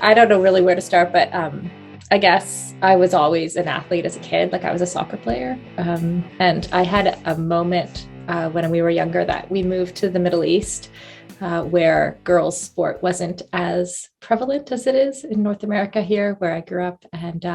I don't know really where to start, but I guess I was always an athlete as a kid. Like I was a soccer player. And I had a moment when we were younger that we moved to the Middle East where girls' sport wasn't as prevalent as it is in North America here, where I grew up. And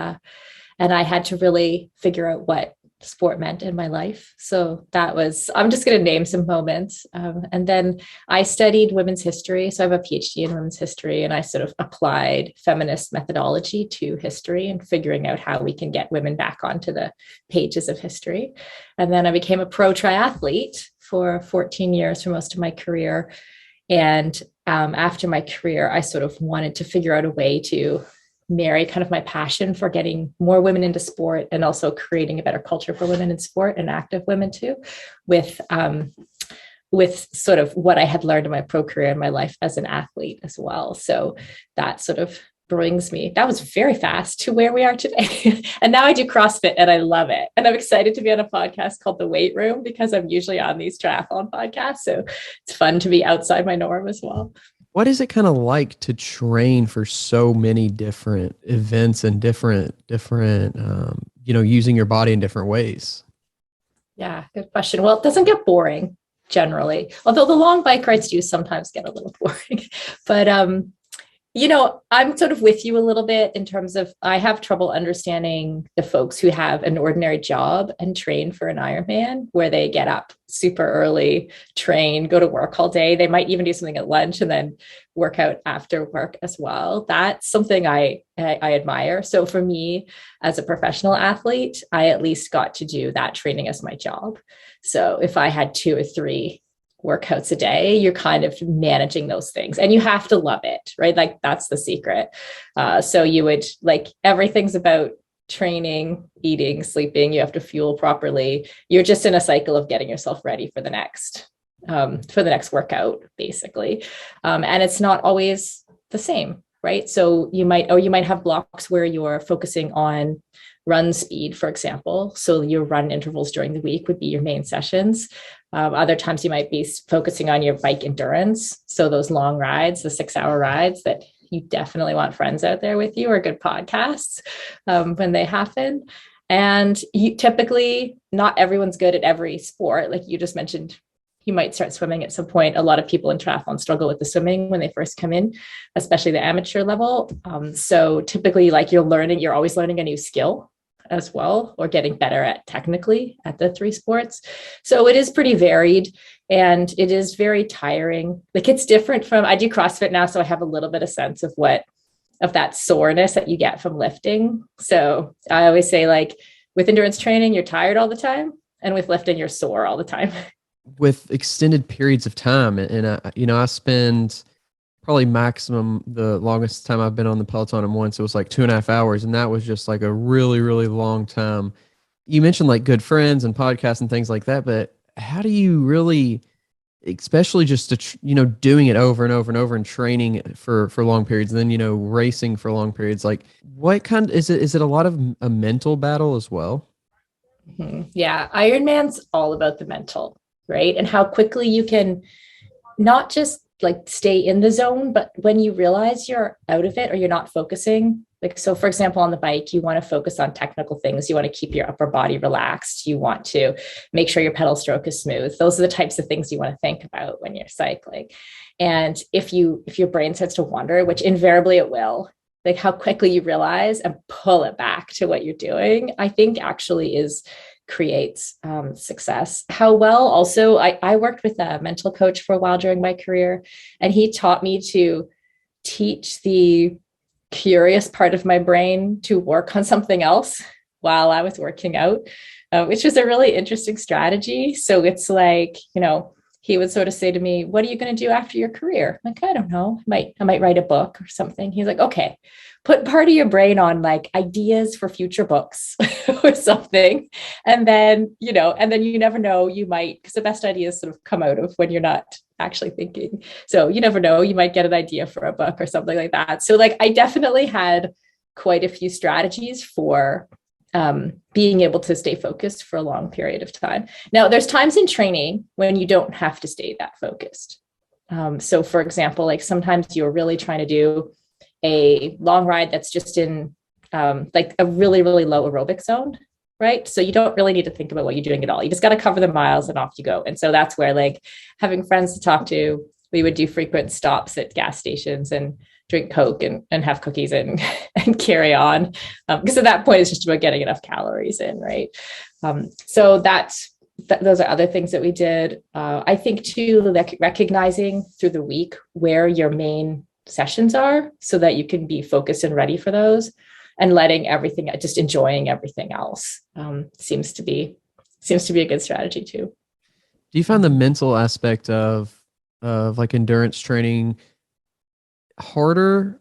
I had to really figure out what sport meant in my life. So that was, I'm just going to name some moments. And then I studied women's history. So I have a PhD in women's history, and I sort of applied feminist methodology to history and figuring out how we can get women back onto the pages of history. And then I became a pro triathlete for 14 years for most of my career. And after my career, I sort of wanted to figure out a way to marry kind of my passion for getting more women into sport and also creating a better culture for women in sport and active women too, with sort of what I had learned in my pro career in my life as an athlete as well. So that sort of brings me, that was very fast, to where we are today. And now I do CrossFit and I love it. And I'm excited to be on a podcast called The Weight Room because I'm usually on these triathlon podcasts. So it's fun to be outside my norm as well. What is it kind of like to train for so many different events and different, using your body in different ways? Yeah, good question. Well, it doesn't get boring generally, although the long bike rides do sometimes get a little boring. But I'm sort of with you a little bit in terms of I have trouble understanding the folks who have an ordinary job and train for an Ironman, where they get up super early, train, go to work all day. They might even do something at lunch and then work out after work as well. That's something I admire. So for me, as a professional athlete, I at least got to do that training as my job. So if I had 2 or 3 workouts a day, you're kind of managing those things and you have to love it, right? Like that's the secret. So you would everything's about training, eating, sleeping. You have to fuel properly. You're just in a cycle of getting yourself ready for the next workout, basically. And it's not always the same, right? So you might have blocks where you're focusing on run speed, for example. So your run intervals during the week would be your main sessions. Other times you might be focusing on your bike endurance. So those long rides, the 6-hour rides that you definitely want friends out there with you, or good podcasts when they happen. And you typically, not everyone's good at every sport. Like you just mentioned, you might start swimming at some point. A lot of people in triathlon struggle with the swimming when they first come in, especially the amateur level. So typically, you're always learning a new skill as well, or getting better at technically at the 3 sports. So it is pretty varied and it is very tiring. Like it's different from, I do CrossFit now, so I have a little bit of sense of that soreness that you get from lifting. So I always say, like, with endurance training, you're tired all the time, and with lifting, you're sore all the time. With extended periods of time. And I spend probably maximum, the longest time I've been on the Peloton in once, it was like 2.5 hours. And that was just like a really, really long time. You mentioned like good friends and podcasts and things like that, but how do you really, especially just doing it over and over and over and training for long periods, and then, racing for long periods, like what kind is it a lot of a mental battle as well? Mm-hmm. Yeah. Ironman's all about the mental, right? And how quickly you can not just like stay in the zone, but when you realize you're out of it or you're not focusing, like, so for example, on the bike, you want to focus on technical things. You want to keep your upper body relaxed. You want to make sure your pedal stroke is smooth. Those are the types of things you want to think about when you're cycling. And if your brain starts to wander, which invariably it will, like how quickly you realize and pull it back to what you're doing, I think actually creates success. How well also, I worked with a mental coach for a while during my career, and he taught me to teach the curious part of my brain to work on something else while I was working out, which was a really interesting strategy. So it's like, he would sort of say to me, what are you going to do after your career? I'm like, I don't know. I might write a book or something. He's like, okay, put part of your brain on like ideas for future books or something. And then you never know, you might, because the best ideas sort of come out of when you're not actually thinking. So you never know, you might get an idea for a book or something like that. So like I definitely had quite a few strategies for being able to stay focused for a long period of time. Now, there's times in training when you don't have to stay that focused. So for example, like sometimes you're really trying to do a long ride that's just in like a really, really low aerobic zone, right? So you don't really need to think about what you're doing at all. You just got to cover the miles and off you go. And so that's where like having friends to talk to, we would do frequent stops at gas stations and drink Coke and have cookies and carry on. Because at that point, it's just about getting enough calories in, right? So those are other things that we did. I think too, like recognizing through the week where your main sessions are so that you can be focused and ready for those, and letting everything, just enjoying everything else, seems to be a good strategy too. Do you find the mental aspect of like endurance training harder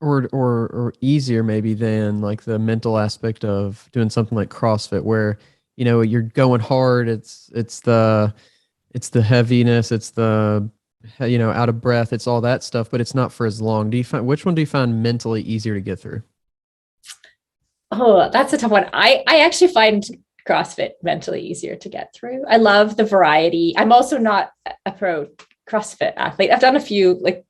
or easier maybe than like the mental aspect of doing something like CrossFit, where you're going hard, it's the heaviness, it's the out of breath, it's all that stuff, but it's not for as long. Which one do you find mentally easier to get through? Oh, that's a tough one. I actually find CrossFit mentally easier to get through. I love the variety. I'm also not a pro CrossFit athlete. I've done a few like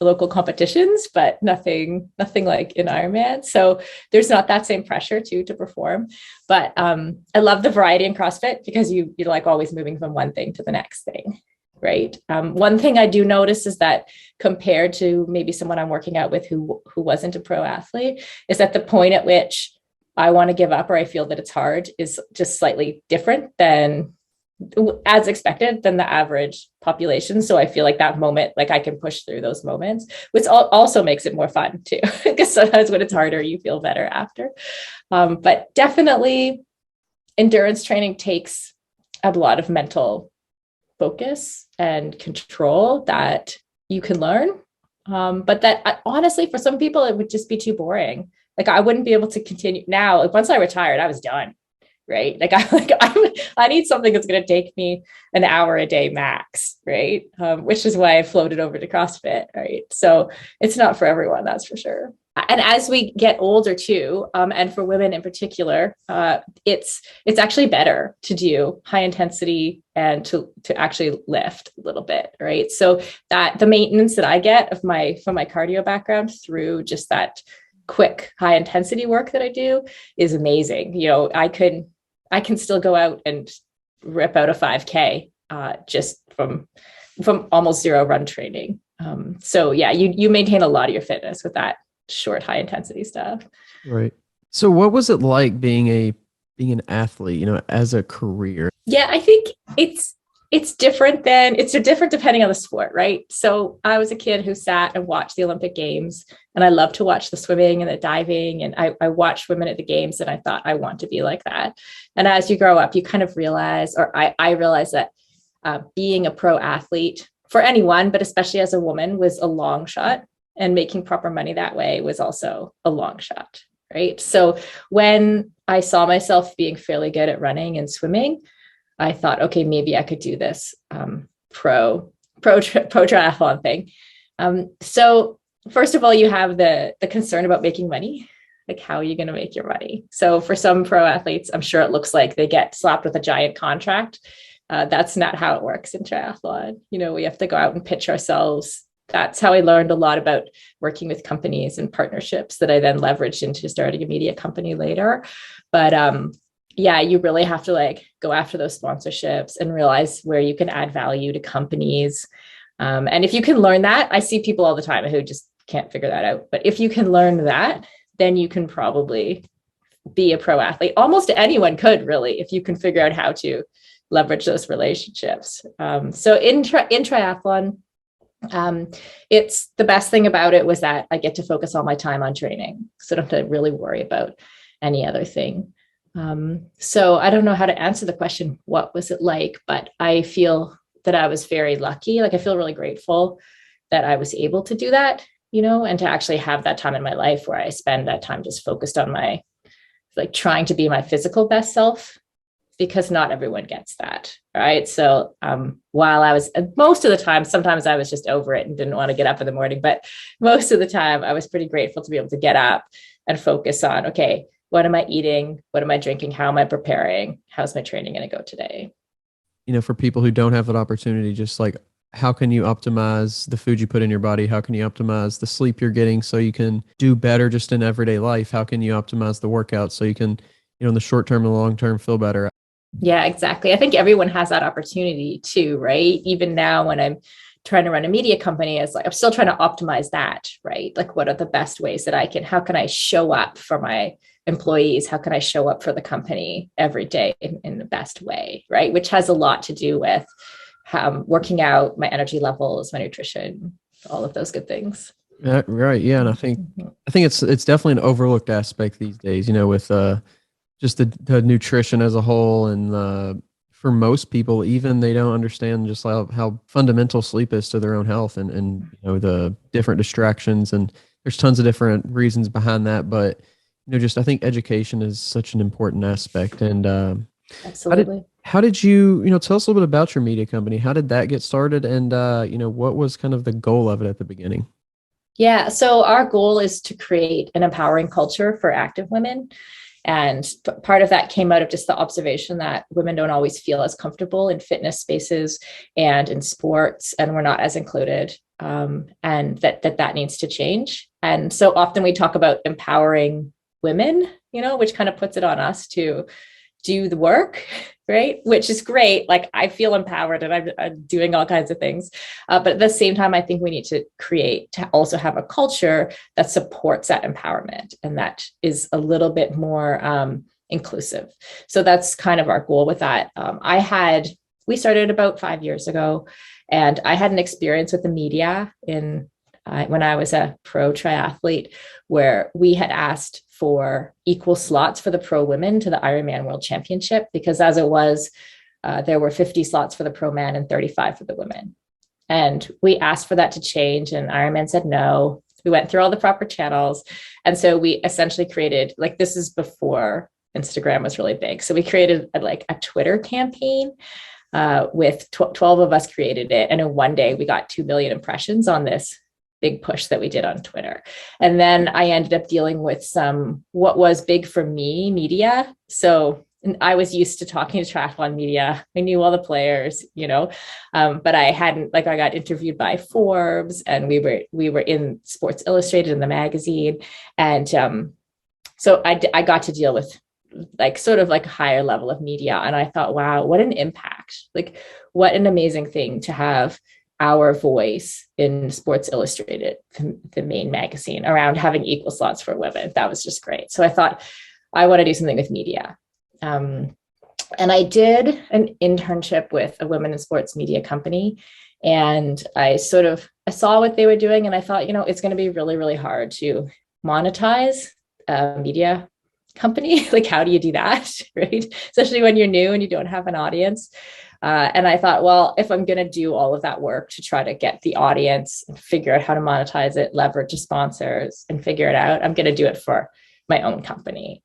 local competitions, but nothing like in Ironman. So there's not that same pressure to perform. But I love the variety in CrossFit because you're like always moving from one thing to the next thing. Right. One thing I do notice is that compared to maybe someone I'm working out with who wasn't a pro athlete, is that the point at which I want to give up or I feel that it's hard is just slightly different than as expected than the average population. So I feel like that moment, like I can push through those moments, which also makes it more fun too, because sometimes when it's harder, you feel better after. But definitely endurance training takes a lot of mental focus and control that you can learn. But that honestly, for some people, it would just be too boring. Like I wouldn't be able to continue now. Like once I retired, I was done. Right. I need something that's going to take me an hour a day max. Right. Which is why I floated over to CrossFit. Right. So it's not for everyone, that's for sure. And as we get older too, and for women in particular, it's actually better to do high intensity and to actually lift a little bit, right? So that the maintenance that I get from my cardio background through just that quick high intensity work that I do is amazing. I can still go out and rip out a 5K just from almost zero run training. So yeah, you maintain a lot of your fitness with that short high intensity stuff. Right. So what was it like being an athlete, as a career? Yeah, I think it's different depending on the sport, right? So I was a kid who sat and watched the Olympic Games, and I love to watch the swimming and the diving. And I watched women at the games and I thought, I want to be like that. And as you grow up, you kind of realize, or I realized that being a pro athlete for anyone, but especially as a woman, was a long shot. And making proper money that way was also a long shot, right? So when I saw myself being fairly good at running and swimming, I thought, okay, maybe I could do this pro triathlon thing. So first of all, you have the concern about making money. Like, how are you going to make your money? So for some pro athletes, I'm sure it looks like they get slapped with a giant contract. That's not how it works in triathlon. We have to go out and pitch ourselves. That's how I learned a lot about working with companies and partnerships that I then leveraged into starting a media company later. But yeah, you really have to go after those sponsorships and realize where you can add value to companies. And if you can learn that, I see people all the time who just can't figure that out. But if you can learn that, then you can probably be a pro athlete. Almost anyone could, really, if you can figure out how to leverage those relationships. So in triathlon, it's the best thing about it was that I get to focus all my time on training. So I don't have to really worry about any other thing. So I don't know how to answer the question, what was it like? But I feel that I was very lucky. I feel really grateful that I was able to do that, and to actually have that time in my life where I spend that time just focused on my, trying to be my physical best self, because not everyone gets that. Right. So while I was most of the time, sometimes I was just over it and didn't want to get up in the morning, but most of the time I was pretty grateful to be able to get up and focus on, okay, what am I eating? What am I drinking? How am I preparing? How's my training going to go today? For people who don't have that opportunity, just how can you optimize the food you put in your body? How can you optimize the sleep you're getting so you can do better just in everyday life? How can you optimize the workout so you can, in the short term and long term, feel better? Yeah, exactly. I think everyone has that opportunity too, right? Even now when I'm trying to run a media company, it's like I'm still trying to optimize that, right? Like what are the best ways that how can I show up for my employees? How can I show up for the company every day in the best way, right? Which has a lot to do with working out, my energy levels, my nutrition, all of those good things. Right. Yeah. And I think it's definitely an overlooked aspect these days, with just the nutrition as a whole. And for most people, even they don't understand just how fundamental sleep is to their own health and the different distractions. And there's tons of different reasons behind that. But, just I think education is such an important aspect. And Absolutely. how did you, tell us a little bit about your media company? How did that get started? And, what was kind of the goal of it at the beginning? Yeah. So our goal is to create an empowering culture for active women. And part of that came out of just the observation that women don't always feel as comfortable in fitness spaces and in sports, and we're not as included, and that needs to change. And so often we talk about empowering women, which kind of puts it on us to do the work, right? Which is great. Like I feel empowered and I'm doing all kinds of things. But at the same time, I think we need to also have a culture that supports that empowerment and that is a little bit more inclusive. So that's kind of our goal with that. We started about 5 years ago, and I had an experience with the media when I was a pro triathlete, where we had asked for equal slots for the pro women to the Ironman World Championship, because as it was, there were 50 slots for the pro men and 35 for the women. And we asked for that to change, and Ironman said no. We went through all the proper channels. And so we essentially created, like, this is before Instagram was really big. So we created a Twitter campaign with 12 of us created it. And in one day, we got 2 million impressions on this big push that we did on Twitter. And then I ended up dealing with what was big for me, media. So I was used to talking to triathlon media. I knew all the players, but I hadn't, I got interviewed by Forbes, and we were in Sports Illustrated in the magazine. And so I got to deal with sort of a higher level of media. And I thought, wow, what an impact. What an amazing thing to have our voice in Sports Illustrated, the main magazine, around having equal slots for women. That was just great. So I thought, I want to do something with media. And I did an internship with a women in sports media company. And I saw what they were doing. And I thought, it's going to be really, really hard to monetize a media company. How do you do that? Right? Especially when you're new and you don't have an audience. And I thought, well, if I'm going to do all of that work to try to get the audience and figure out how to monetize it, leverage the sponsors and figure it out, I'm going to do it for my own company.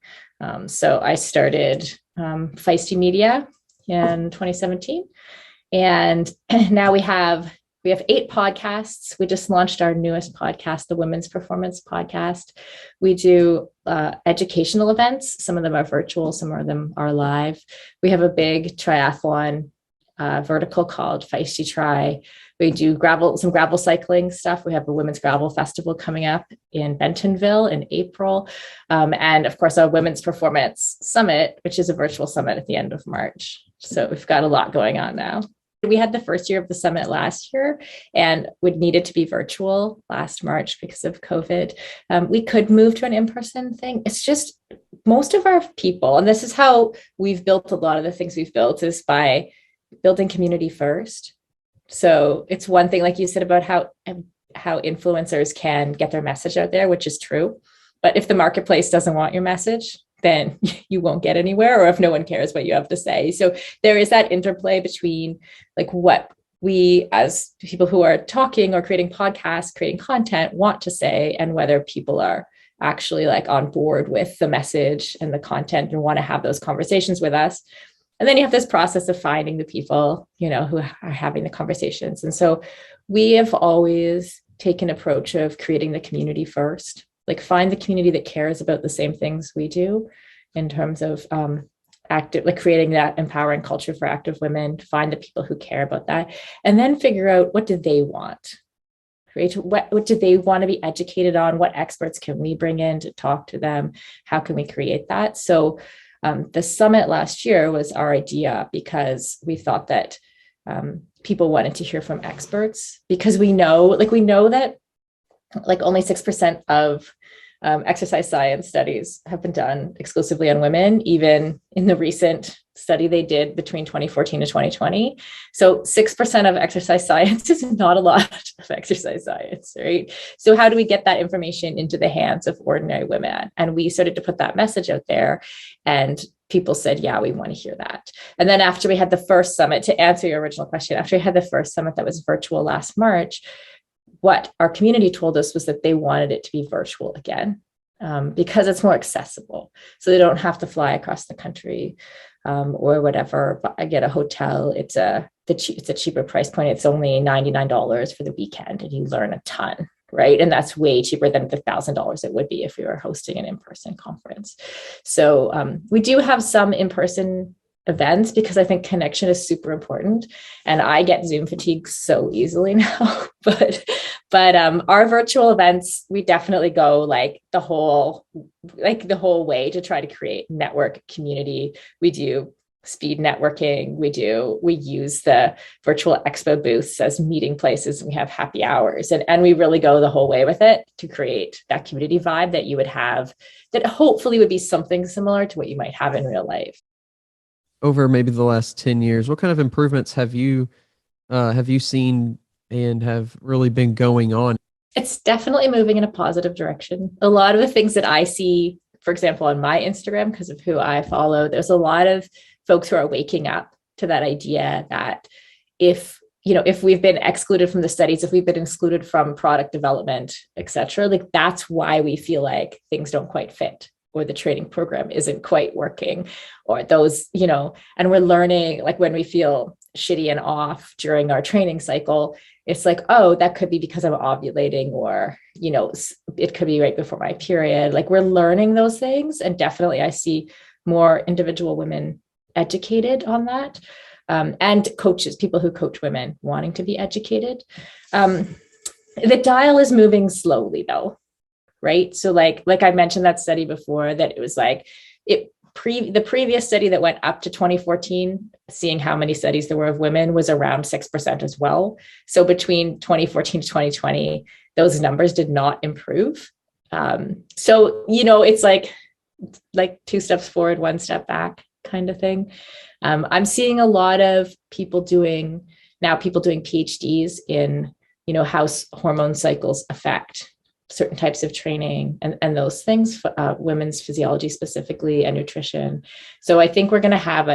So I started Feisty Media in 2017. And now we have 8 podcasts. We just launched our newest podcast, the Women's Performance Podcast. We do educational events. Some of them are virtual, some of them are live. We have a big triathlon vertical called Feisty Tri. We do some gravel cycling stuff. We have a Women's Gravel Festival coming up in Bentonville in April. And of course, our Women's Performance Summit, which is a virtual summit at the end of March. So we've got a lot going on now. We had the first year of the summit last year and needed to be virtual last March because of COVID. We could move to an in-person thing. It's just most of our people, and this is how we've built a lot of the things we've built, is by building community first. So it's one thing, like you said, about how influencers can get their message out there, which is true. But if the marketplace doesn't want your message, then you won't get anywhere, or if no one cares what you have to say. So there is that interplay between what we as people who are talking or creating podcasts, creating content want to say, and whether people are actually on board with the message and the content and want to have those conversations with us. And then you have this process of finding the people, who are having the conversations. And so we have always taken an approach of creating the community first, find the community that cares about the same things we do in terms of active, like creating that empowering culture for active women, find the people who care about that, and then figure out what do they want, right? What do they want to be educated on? What experts can we bring in to talk to them? How can we create that? So the summit last year was our idea because we thought that people wanted to hear from experts, because we know that like only 6% of exercise science studies have been done exclusively on women, even in the recent study they did between 2014 to 2020. So 6% of exercise science is not a lot of exercise science, right? So how do we get that information into the hands of ordinary women? And we started to put that message out there, and people said, yeah, we want to hear that. And then after we had the first summit, to answer your original question, after we had the first summit that was virtual last March, what our community told us was that they wanted it to be virtual again, because it's more accessible. So they don't have to fly across the country or whatever. But I get a hotel. It's a cheaper price point. It's only $99 for the weekend, and you learn a ton, right? And that's way cheaper than the $1,000 it would be if we were hosting an in-person conference. So we do have some in-person events, because I think connection is super important, and I get Zoom fatigue so easily now. but our virtual events, we definitely go like the whole way to try to create network community. We do speed networking. We use the virtual expo booths as meeting places. We have happy hours, and we really go the whole way with it to create that community vibe that you would have, that hopefully would be something similar to what you might have in real life. Over maybe the last 10 years, what kind of improvements have you seen and have really been going on? It's definitely moving in a positive direction. A lot of the things that I see, for example, on my Instagram, because of who I follow, there's a lot of folks who are waking up to that idea that if we've been excluded from the studies, if we've been excluded from product development, et cetera, like that's why we feel like things don't quite fit, or the training program isn't quite working, or those, and we're learning, like when we feel shitty and off during our training cycle, it's like, oh, that could be because I'm ovulating, or, it could be right before my period. Like we're learning those things. And definitely I see more individual women educated on that. And coaches, people who coach women wanting to be educated. The dial is moving slowly though. Right. So like I mentioned that study before, that it was like the previous study that went up to 2014, seeing how many studies there were of women, was around 6% as well. So between 2014 to 2020, those numbers did not improve. So, it's like 2 steps forward, 1 step back kind of thing. I'm seeing a lot of people doing PhDs in, how hormone cycles affect certain types of training and those things, women's physiology specifically, and nutrition. So I think we're going to have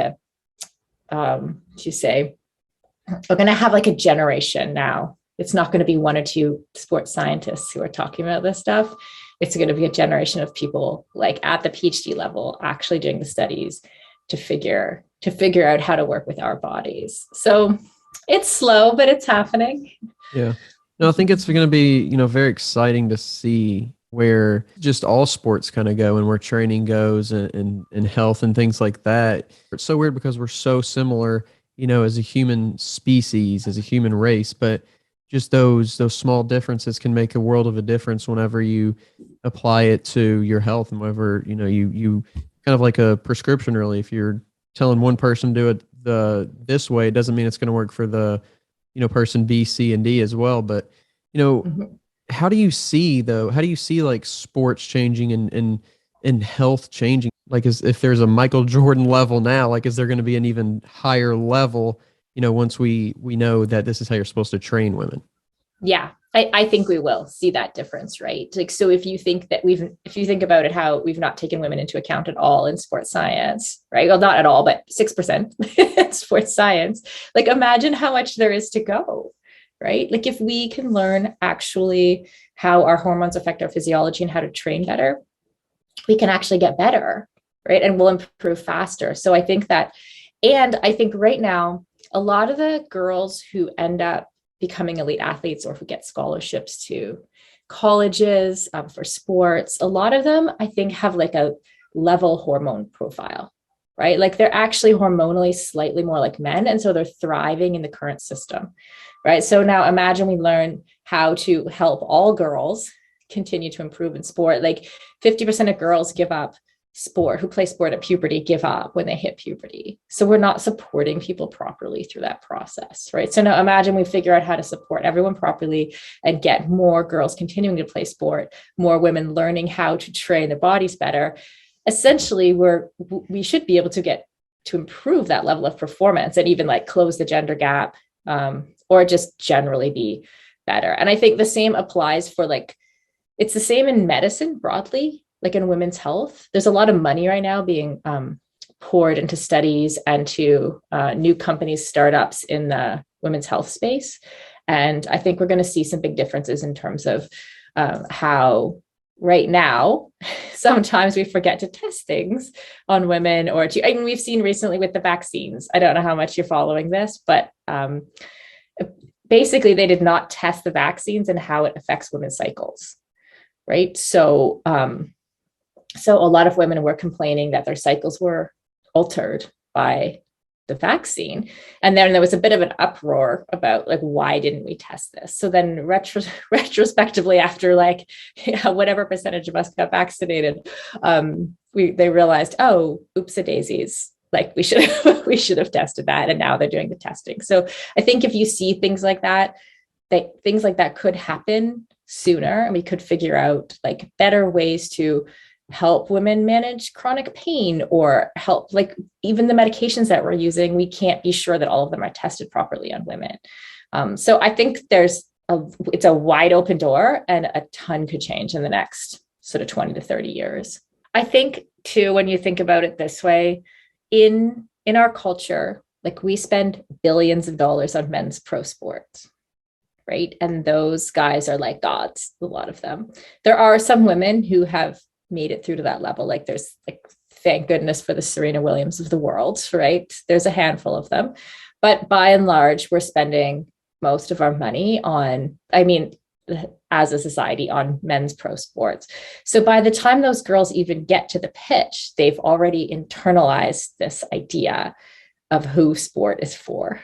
we're going to have like a generation now. It's not going to be 1 or 2 sports scientists who are talking about this stuff. It's going to be a generation of people like at the PhD level actually doing the studies to figure out how to work with our bodies. So it's slow, but it's happening. Yeah. No, I think it's going to be, very exciting to see where just all sports kind of go and where training goes and health and things like that. It's so weird because we're so similar, as a human species, as a human race, but just those small differences can make a world of a difference whenever you apply it to your health, and whenever, you kind of like a prescription, really. If you're telling one person to do it this way, it doesn't mean it's going to work for the person B, C, and D as well. But, Mm-hmm. how do you see like sports changing and health changing? Like, if there's a Michael Jordan level now, like, is there going to be an even higher level, once we know that this is how you're supposed to train women? Yeah, I think we will see that difference, right? Like, so if you think about it, how we've not taken women into account at all in sports science, right? Well, not at all, but 6% in sports science. Like, imagine how much there is to go, right? Like, if we can learn actually how our hormones affect our physiology and how to train better, we can actually get better, right? And we'll improve faster. So I think right now, a lot of the girls who end up becoming elite athletes, or who get scholarships to colleges for sports, a lot of them, I think, have like a level hormone profile, right? Like they're actually hormonally slightly more like men. And so they're thriving in the current system, right? So now imagine we learn how to help all girls continue to improve in sport. Like 50% of girls give up sport, who play sport at puberty, give up when they hit puberty. So we're not supporting people properly through that process, right? So now imagine we figure out how to support everyone properly and get more girls continuing to play sport, more women learning how to train their bodies better. Essentially, we should be able to get to improve that level of performance and even like close the gender gap, or just generally be better. And I think the same applies for like, it's the same in medicine broadly, like in women's health. There's a lot of money right now being poured into studies and to new companies, startups in the women's health space. And I think we're going to see some big differences in terms of how right now, sometimes we forget to test things on women I mean, we've seen recently with the vaccines. I don't know how much you're following this, but basically they did not test the vaccines and how it affects women's cycles. Right. So a lot of women were complaining that their cycles were altered by the vaccine. And then there was a bit of an uproar about like, why didn't we test this? So then retrospectively, after like whatever percentage of us got vaccinated, they realized, oh, oopsie daisies. Like we should have tested that. And now they're doing the testing. So I think if you see things like that could happen sooner, and we could figure out like better ways to help women manage chronic pain, or help like even the medications that we're using, we can't be sure that all of them are tested properly on women. So I think it's a wide open door, and a ton could change in the next sort of 20 to 30 years. I think too, when you think about it this way, in our culture, like we spend billions of dollars on men's pro sports. Right. And those guys are like gods, a lot of them. There are some women who have made it through to that level. Like there's like, thank goodness for the Serena Williams of the world, right? There's a handful of them. But by and large, we're spending most of our money on, I mean, as a society, on men's pro sports. So by the time those girls even get to the pitch, they've already internalized this idea of who sport is for.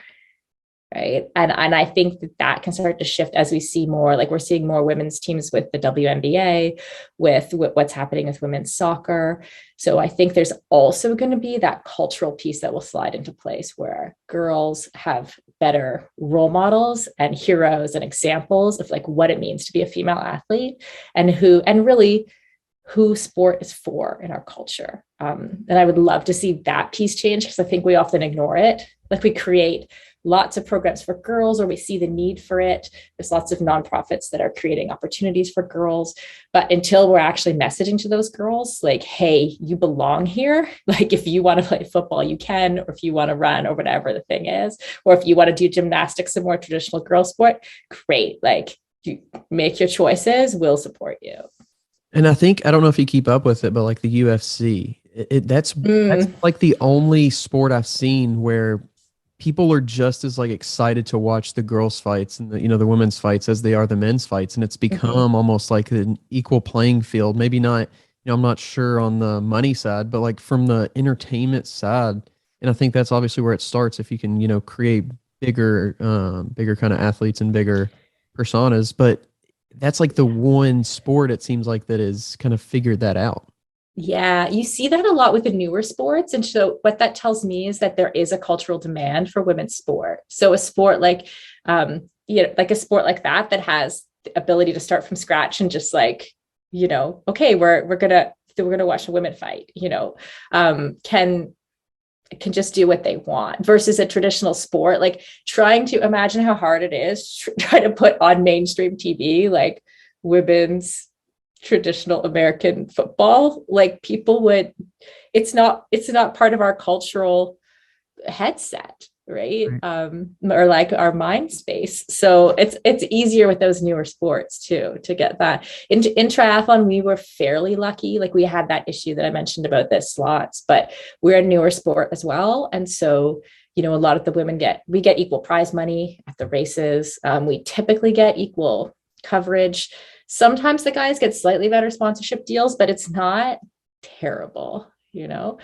Right. And I think that can start to shift as we see more, like we're seeing more women's teams with the WNBA, with what's happening with women's soccer. So I think there's also going to be that cultural piece that will slide into place where girls have better role models and heroes and examples of like what it means to be a female athlete, and really who sport is for in our culture. And I would love to see that piece change, because I think we often ignore it. Like we create lots of programs for girls, or we see the need for it. There's lots of nonprofits that are creating opportunities for girls. But until we're actually messaging to those girls, like, hey, you belong here. Like if you want to play football, you can, or if you want to run, or whatever the thing is, or if you want to do gymnastics, a more traditional girl sport, great. Like you make your choices, we'll support you. And I think, I don't know if you keep up with it, but like the UFC, that's like the only sport I've seen where people are just as like excited to watch the girls' fights and the women's fights as they are the men's fights. And it's become almost like an equal playing field. Maybe not, I'm not sure on the money side, but like from the entertainment side. And I think that's obviously where it starts. If you can, create bigger kind of athletes and bigger personas, but that's like the one sport it seems like that is kind of figured that out. Yeah, you see that a lot with the newer sports. And so what that tells me is that there is a cultural demand for women's sport. So a sport like, like a sport like that has the ability to start from scratch and just like, okay, we're gonna watch a women fight, can just do what they want, versus a traditional sport, like trying to imagine how hard it is to try to put on mainstream TV, like women's traditional American football. Like people would, it's not part of our cultural headset, right? Or like our mind space. So it's easier with those newer sports too, to get that. In triathlon, we were fairly lucky. Like we had that issue that I mentioned about the slots, but we're a newer sport as well. And so, a lot of the women we get equal prize money at the races. We typically get equal coverage. Sometimes the guys get slightly better sponsorship deals, but it's not terrible. you know?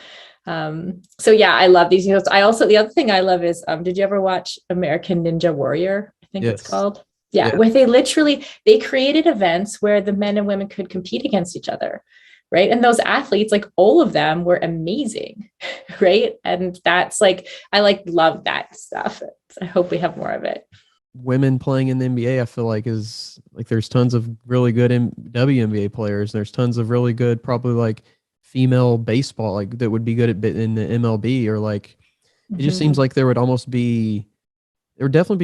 So yeah, I love these. I also, the other thing I love is, did you ever watch American Ninja Warrior? I think it's Yes. called. Yeah. Yeah. Where they created events where the men and women could compete against each other. Right. And those athletes, like all of them were amazing. Right. And that's like, love that stuff. I hope we have more of it. Women playing in the NBA, I feel like is like there's tons of really good WNBA players. There's tons of really good, probably like female baseball, like that would be good in the MLB, or like it just seems like there would definitely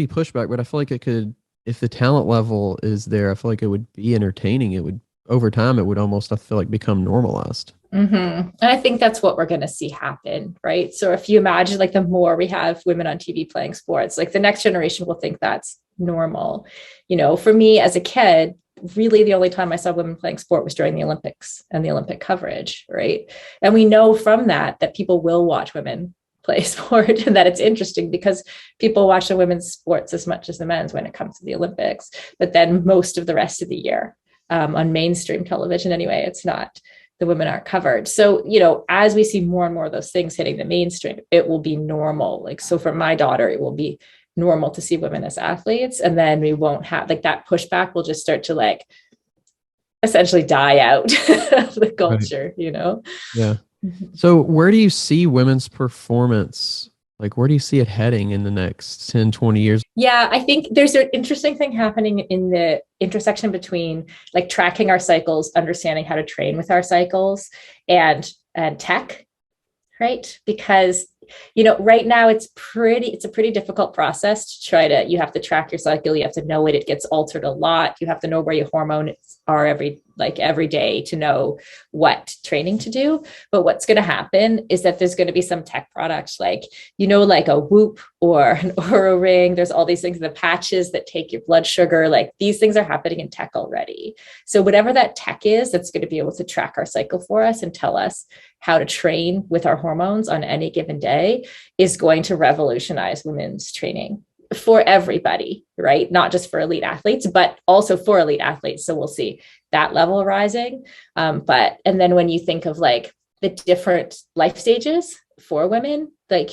be pushback, but I feel like it could, if the talent level is there, I feel like it would be entertaining. It would, over time, it would almost, I feel like, become normalized. And I think that's what we're going to see happen, right? So if you imagine, like, the more we have women on TV playing sports, like the next generation will think that's normal. For me as a kid, really the only time I saw women playing sport was during the Olympics and the Olympic coverage, right? And we know from that people will watch women play sport, and that it's interesting because people watch the women's sports as much as the men's when it comes to the Olympics. But then most of the rest of the year, on mainstream television anyway, it's not, the women aren't covered. So, as we see more and more of those things hitting the mainstream, it will be normal. Like, so for my daughter, it will be normal to see women as athletes. And then we won't have, like, that pushback will just start to, like, essentially die out of the culture, right. Yeah. So where do you see women's performance? Like, where do you see it heading in the next 10, 20 years? Yeah, I think there's an interesting thing happening in the intersection between, like, tracking our cycles, understanding how to train with our cycles, and tech, right? Because, right now it's a pretty difficult process to you have to track your cycle. You have to know it gets altered a lot. You have to know where your hormones are every day to know what training to do. But what's going to happen is that there's going to be some tech products, like, like a Whoop or an Oura Ring. There's all these things, the patches that take your blood sugar, like, these things are happening in tech already. So whatever that tech is, that's going to be able to track our cycle for us and tell us how to train with our hormones on any given day, is going to revolutionize women's training for everybody, right? Not just for elite athletes, but also for elite athletes. So we'll see that level rising. And then when you think of, like, the different life stages for women, like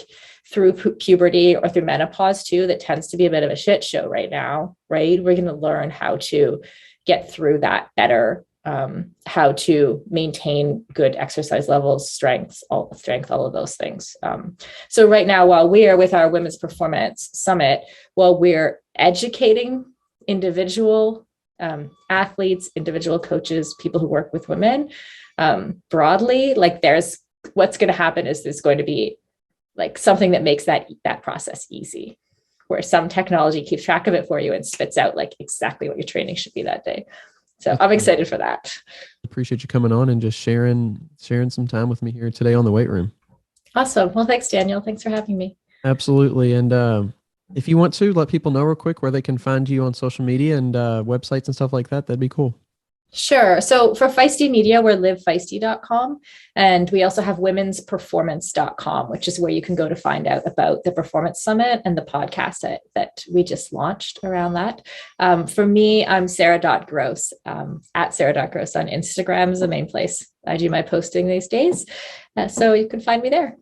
through puberty or through menopause too, that tends to be a bit of a shit show right now, right? We're going to learn how to get through that better, how to maintain good exercise levels, all of those things. So right now, while we are with our Women's Performance Summit, while we're educating individual athletes, individual coaches, people who work with women, broadly, like, what's going to happen is there's going to be, like, something that makes that process easy, where some technology keeps track of it for you and spits out, like, exactly what your training should be that day. So I'm excited for that. Appreciate you coming on and just sharing some time with me here today on the weight room. Awesome. Well, thanks, Daniel. Thanks for having me. Absolutely. And if you want to let people know real quick where they can find you on social media and websites and stuff like that, that'd be cool. Sure. So for Feisty Media, we're livefeisty.com. And we also have womensperformance.com, which is where you can go to find out about the Performance Summit and the podcast that we just launched around that. For me, I'm Sara.Gross, at Sara.Gross on Instagram is the main place I do my posting these days. So you can find me there.